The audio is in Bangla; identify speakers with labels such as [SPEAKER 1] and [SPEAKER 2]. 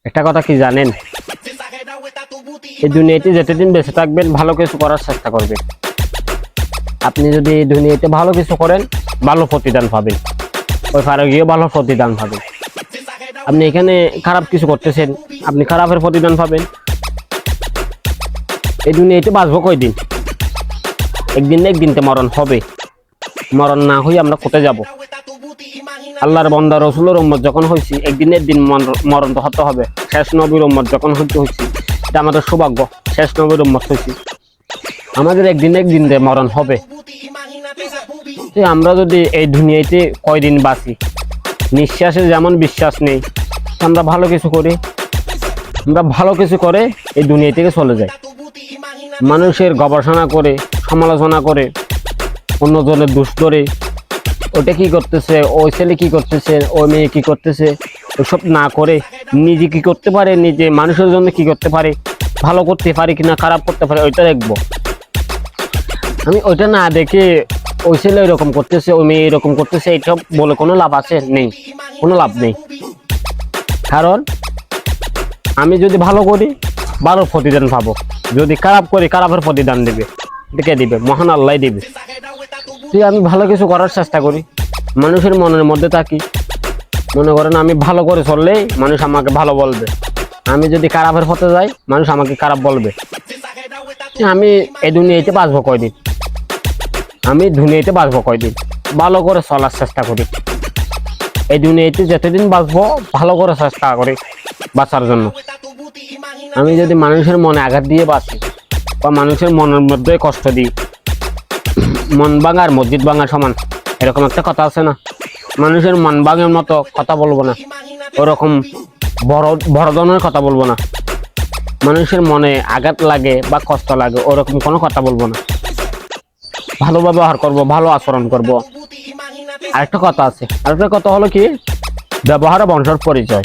[SPEAKER 1] একটা কথা কি জানেন, এই দুনিয়াতে যতদিন বেঁচে থাকবেন ভালো কিছু করার চেষ্টা করবেন। আপনি যদি এই দুনিয়াতে ভালো কিছু করেন ভালো প্রতিদান পাবেন, ওই পারে গিয়ে ভালো প্রতিদান পাবেন। আপনি এখানে খারাপ কিছু করতেছেন, আপনি খারাপের প্রতিদান পাবেন। এই দুনিয়াতে বাঁচবো কয়দিন? একদিন না একদিন তো মরণ হবে। মরণ না হয়ে আমরা কোথায় যাব? আল্লাহর বান্দা রাসূলের উম্মত যখন হয়েছি, একদিন একদিন মরণ তো হতে হবে। শেষ নবীর উম্মত যখন হয়েছি, এটা আমাদের সৌভাগ্য। শেষ নবীর উম্মত হয়েছি, আমাদের একদিন একদিন মরণ হবে। আমরা যদি এই দুনিয়াতে কয়দিন বাঁচি, নিঃশ্বাসে যেমন বিশ্বাস নেই, আমরা ভালো কিছু করি, আমরা ভালো কিছু করে এই দুনিয়া থেকে চলে যাই। মানুষের গবেষণা করে, সমালোচনা করে, অন্যজনের দোষ ধরে, ওটা কি করতেছে, ওই ছেলে কি করতেছে, ওই মেয়ে কি করতেছে, ওইসব না করে নিজে কি করতে পারে, নিজে মানুষের জন্য কি করতে পারে, ভালো করতে পারে কিনা, খারাপ করতে পারে, ওইটা দেখবো। আমি ওইটা না দেখে ওই ছেলে এরকম করতেছে, ওই মেয়ে এরকম করতেছে, এটা বলে কোনো লাভ আছে? নেই, কোনো লাভ নেই। কারণ আমি যদি ভালো করি ভালো প্রতিদান পাবো, যদি খারাপ করি খারাপের প্রতিদান দেবে। কে দিবে? মহান আল্লাহ দিবে। তুই আমি ভালো কিছু করার চেষ্টা করি, মানুষের মনের মধ্যে থাকি, মনে করেন আমি ভালো করে চললেই মানুষ আমাকে ভালো বলবে, আমি যদি খারাপের পথে যাই মানুষ আমাকে খারাপ বলবে। আমি এই দুনিয়াতে বাঁচবো কয়দিন? আমি দুনিয়াতে বাঁচবো কয়দিন? ভালো করে চলার চেষ্টা করি। এই দুনিয়াতে যতদিন বাঁচবো ভালো করে চেষ্টা করি বাঁচার জন্য। আমি যদি মানুষের মনে আঘাত দিয়ে বাঁচি বা মানুষের মনের মধ্যে কষ্ট দিই, মন ভাঙার মসজিদ ভাঙার সমান, এরকম একটা কথা আছে না? মানুষের মন ভাঙার মতো কথা বলবো না, ওরকম বড় ধরনের কথা বলবো না। মানুষের মনে আঘাত লাগে বা কষ্ট লাগে ওরকম কোনো কথা বলবো না। ভালো ব্যবহার করবো, ভালো আচরণ করবো। আরেকটা কথা আছে, আরেকটা কথা হলো কি, ব্যবহার বংশের পরিচয়।